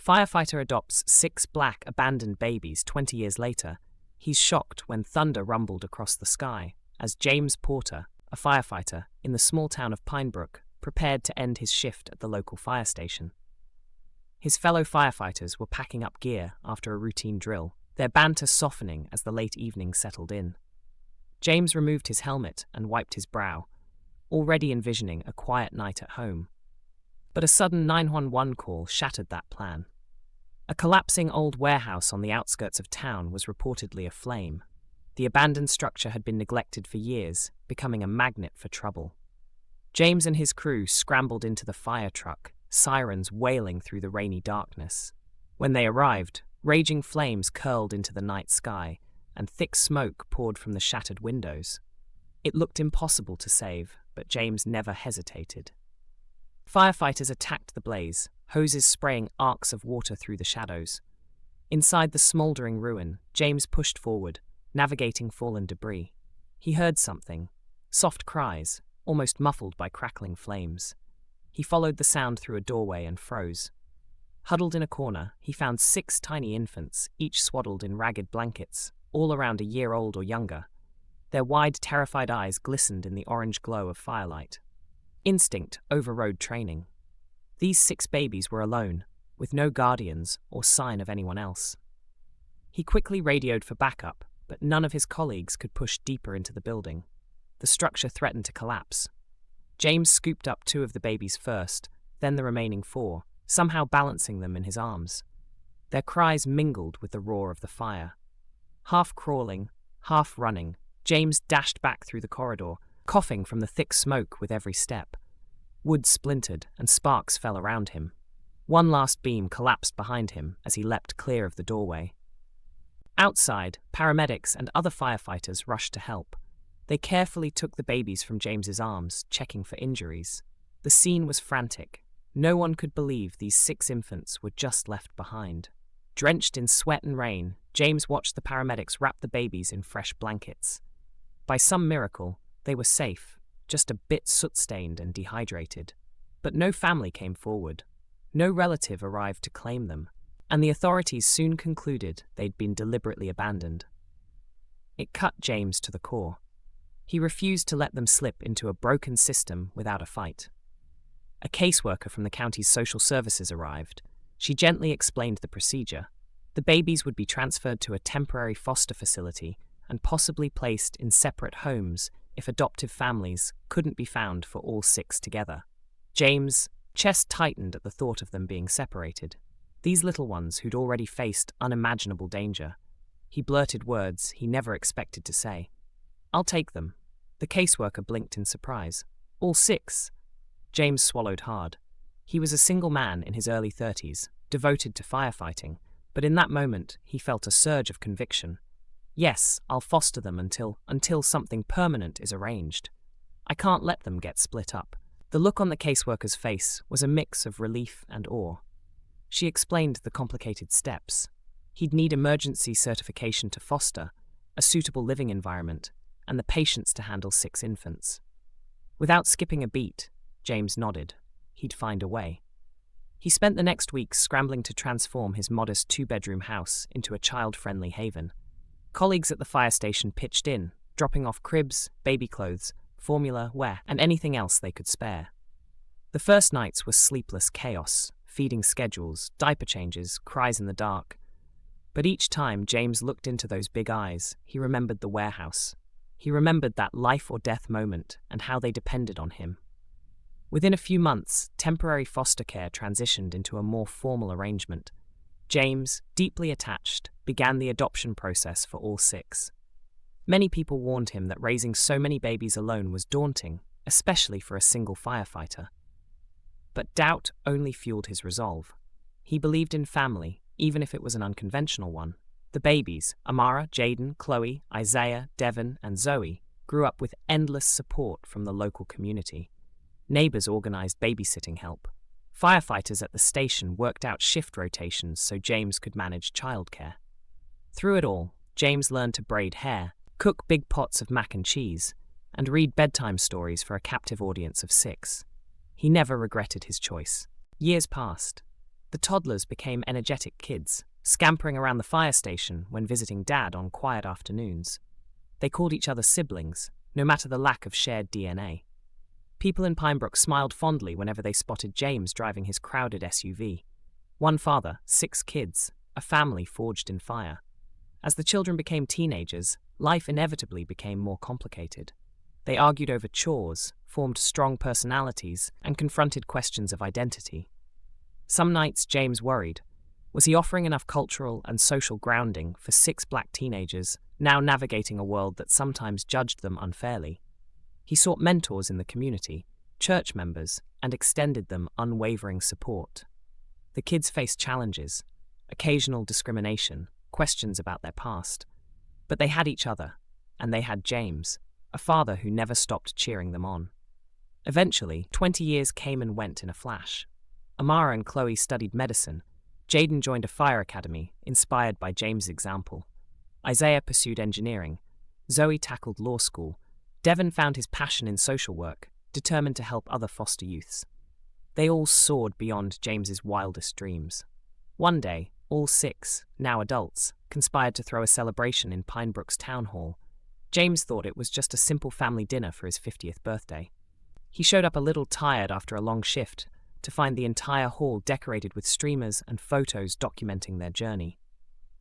Firefighter adopts 6 black abandoned babies 20 years later. He's shocked when thunder rumbled across the sky as James Porter, a firefighter in the small town of Pinebrook, prepared to end his shift at the local fire station. His fellow firefighters were packing up gear after a routine drill, their banter softening as the late evening settled in. James removed his helmet and wiped his brow, already envisioning a quiet night at home. But a sudden 911 call shattered that plan. A collapsing old warehouse on the outskirts of town was reportedly aflame. The abandoned structure had been neglected for years, becoming a magnet for trouble. James and his crew scrambled into the fire truck, sirens wailing through the rainy darkness. When they arrived, raging flames curled into the night sky, and thick smoke poured from the shattered windows. It looked impossible to save, but James never hesitated. Firefighters attacked the blaze, hoses spraying arcs of water through the shadows. Inside the smouldering ruin, James pushed forward, navigating fallen debris. He heard something, soft cries, almost muffled by crackling flames. He followed the sound through a doorway and froze. Huddled in a corner, he found 6 tiny infants, each swaddled in ragged blankets, all around a year old or younger. Their wide, terrified eyes glistened in the orange glow of firelight. Instinct overrode training. These 6 babies were alone, with no guardians or sign of anyone else. He quickly radioed for backup, but none of his colleagues could push deeper into the building. The structure threatened to collapse. James scooped up 2 of the babies first, then the remaining 4, somehow balancing them in his arms. Their cries mingled with the roar of the fire. Half crawling, half running, James dashed back through the corridor, coughing from the thick smoke with every step. Wood splintered and sparks fell around him. One last beam collapsed behind him as he leapt clear of the doorway. Outside, paramedics and other firefighters rushed to help. They carefully took the babies from James's arms, checking for injuries. The scene was frantic. No one could believe these 6 infants were just left behind. Drenched in sweat and rain, James watched the paramedics wrap the babies in fresh blankets. By some miracle, they were safe, just a bit soot-stained and dehydrated. But no family came forward. No relative arrived to claim them, and the authorities soon concluded they'd been deliberately abandoned. It cut James to the core. He refused to let them slip into a broken system without a fight. A caseworker from the county's social services arrived. She gently explained the procedure. The babies would be transferred to a temporary foster facility and possibly placed in separate homes if adoptive families couldn't be found for all 6 together. James' chest tightened at the thought of them being separated. These little ones who'd already faced unimaginable danger. He blurted words he never expected to say. "I'll take them." The caseworker blinked in surprise. "All 6? James swallowed hard. He was a single man in his early 30s, devoted to firefighting, but in that moment he felt a surge of conviction. "Yes, I'll foster them until something permanent is arranged. I can't let them get split up." The look on the caseworker's face was a mix of relief and awe. She explained the complicated steps. He'd need emergency certification to foster, a suitable living environment, and the patience to handle 6 infants. Without skipping a beat, James nodded. He'd find a way. He spent the next weeks scrambling to transform his modest 2-bedroom house into a child-friendly haven. Colleagues at the fire station pitched in, dropping off cribs, baby clothes, formula, wear, and anything else they could spare. The first nights were sleepless chaos, feeding schedules, diaper changes, cries in the dark. But each time James looked into those big eyes, he remembered the warehouse. He remembered that life-or-death moment and how they depended on him. Within a few months, temporary foster care transitioned into a more formal arrangement. James, deeply attached, began the adoption process for all 6. Many people warned him that raising so many babies alone was daunting, especially for a single firefighter. But doubt only fueled his resolve. He believed in family, even if it was an unconventional one. The babies, Amara, Jaden, Chloe, Isaiah, Devon, and Zoe, grew up with endless support from the local community. Neighbors organized babysitting help. Firefighters at the station worked out shift rotations so James could manage childcare. Through it all, James learned to braid hair, cook big pots of mac and cheese, and read bedtime stories for a captive audience of 6. He never regretted his choice. Years passed. The toddlers became energetic kids, scampering around the fire station when visiting Dad on quiet afternoons. They called each other siblings, no matter the lack of shared DNA. People in Pinebrook smiled fondly whenever they spotted James driving his crowded SUV. One father, 6 kids, a family forged in fire. As the children became teenagers, life inevitably became more complicated. They argued over chores, formed strong personalities, and confronted questions of identity. Some nights James worried. Was he offering enough cultural and social grounding for 6 black teenagers, now navigating a world that sometimes judged them unfairly? He sought mentors in the community, church members, and extended them unwavering support. The kids faced challenges, occasional discrimination, questions about their past. But they had each other, and they had James, a father who never stopped cheering them on. Eventually, 20 years came and went in a flash. Amara and Chloe studied medicine. Jaden joined a fire academy, inspired by James' example. Isaiah pursued engineering. Zoe tackled law school. Devon found his passion in social work, determined to help other foster youths. They all soared beyond James's wildest dreams. One day, all 6, now adults, conspired to throw a celebration in Pinebrook's town hall. James thought it was just a simple family dinner for his 50th birthday. He showed up a little tired after a long shift to find the entire hall decorated with streamers and photos documenting their journey.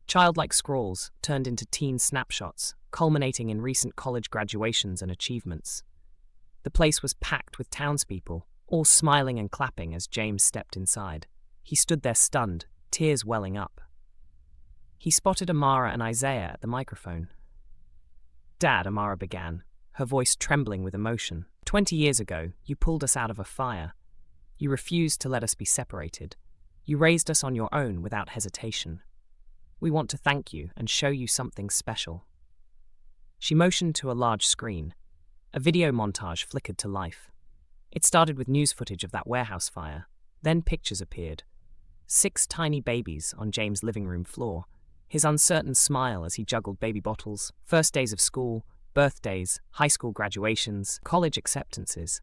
Childlike scrolls turned into teen snapshots, culminating in recent college graduations and achievements. The place was packed with townspeople, all smiling and clapping as James stepped inside. He stood there stunned, tears welling up. He spotted Amara and Isaiah at the microphone. "Dad," Amara began, her voice trembling with emotion, 20 years ago, you pulled us out of a fire. You refused to let us be separated. You raised us on your own without hesitation. We want to thank you and show you something special." She motioned to a large screen. A video montage flickered to life. It started with news footage of that warehouse fire. Then pictures appeared. 6 tiny babies on James' living room floor, his uncertain smile as he juggled baby bottles, first days of school, birthdays, high school graduations, college acceptances.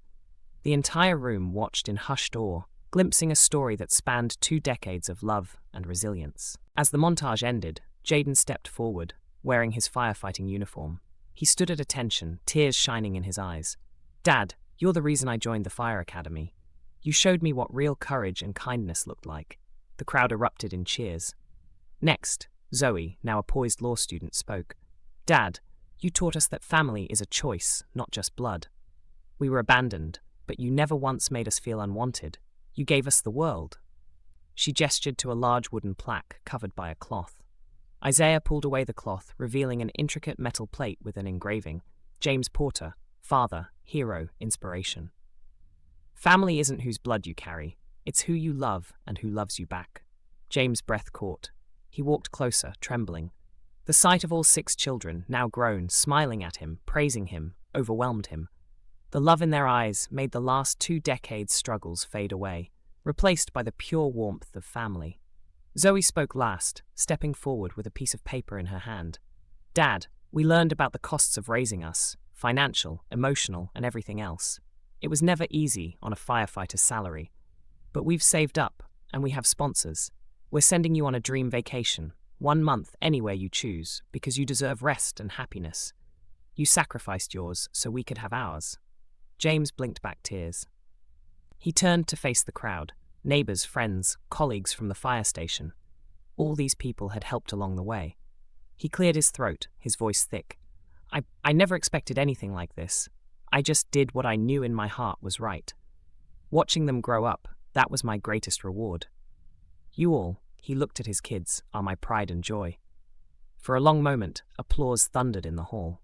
The entire room watched in hushed awe, glimpsing a story that spanned 2 decades of love and resilience. As the montage ended, Jaden stepped forward, wearing his firefighting uniform. He stood at attention, tears shining in his eyes. "Dad, you're the reason I joined the fire academy. You showed me what real courage and kindness looked like." The crowd erupted in cheers. Next, Zoe, now a poised law student, spoke. "Dad, you taught us that family is a choice, not just blood. We were abandoned, but you never once made us feel unwanted. You gave us the world." She gestured to a large wooden plaque covered by a cloth. Isaiah pulled away the cloth, revealing an intricate metal plate with an engraving. "James Porter, father, hero, inspiration." Family isn't whose blood you carry, it's who you love and who loves you back. James' breath caught. He walked closer, trembling. The sight of all 6 children, now grown, smiling at him, praising him, overwhelmed him. The love in their eyes made the last 2 decades' struggles fade away, replaced by the pure warmth of family. Zoe spoke last, stepping forward with a piece of paper in her hand. "Dad, we learned about the costs of raising us, financial, emotional, and everything else. It was never easy on a firefighter's salary. But we've saved up, and we have sponsors. We're sending you on a dream vacation, 1 month anywhere you choose, because you deserve rest and happiness. You sacrificed yours so we could have ours." James blinked back tears. He turned to face the crowd, neighbors, friends, colleagues from the fire station. All these people had helped along the way. He cleared his throat, his voice thick. I never expected anything like this. I just did what I knew in my heart was right. Watching them grow up, that was my greatest reward. You all," he looked at his kids, "are my pride and joy." For a long moment, applause thundered in the hall.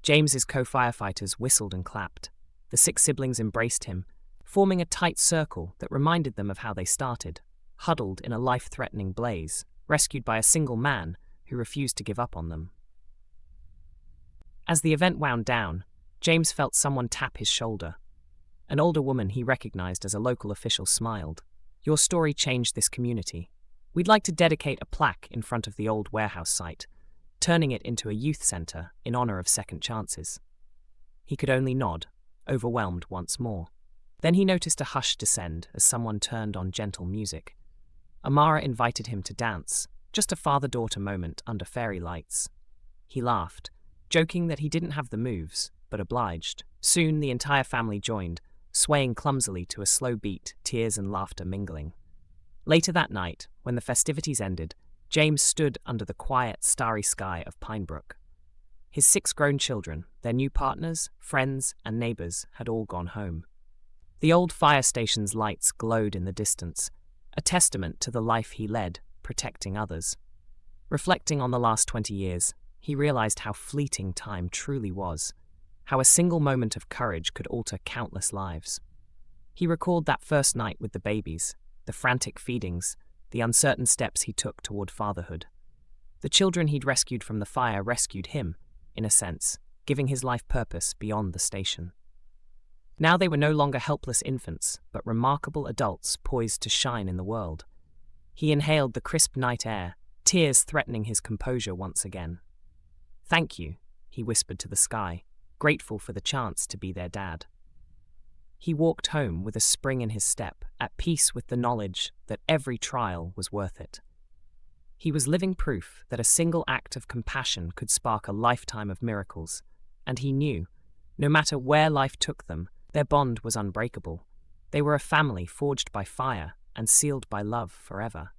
James's co-firefighters whistled and clapped. The 6 siblings embraced him, forming a tight circle that reminded them of how they started, huddled in a life-threatening blaze, rescued by a single man who refused to give up on them. As the event wound down, James felt someone tap his shoulder. An older woman he recognized as a local official smiled. "Your story changed this community. We'd like to dedicate a plaque in front of the old warehouse site, turning it into a youth center in honor of second chances." He could only nod, overwhelmed once more. Then he noticed a hush descend as someone turned on gentle music. Amara invited him to dance, just a father-daughter moment under fairy lights. He laughed, joking that he didn't have the moves, but obliged. Soon the entire family joined, swaying clumsily to a slow beat, tears and laughter mingling. Later that night, when the festivities ended, James stood under the quiet, starry sky of Pinebrook. His 6 grown children, their new partners, friends, and neighbors had all gone home. The old fire station's lights glowed in the distance, a testament to the life he led, protecting others. Reflecting on the last 20 years, he realized how fleeting time truly was, how a single moment of courage could alter countless lives. He recalled that first night with the babies, the frantic feedings, the uncertain steps he took toward fatherhood. The children he'd rescued from the fire rescued him, in a sense, giving his life purpose beyond the station. Now they were no longer helpless infants, but remarkable adults poised to shine in the world. He inhaled the crisp night air, tears threatening his composure once again. "Thank you," he whispered to the sky, grateful for the chance to be their dad. He walked home with a spring in his step, at peace with the knowledge that every trial was worth it. He was living proof that a single act of compassion could spark a lifetime of miracles, and he knew, no matter where life took them, their bond was unbreakable. They were a family forged by fire and sealed by love forever.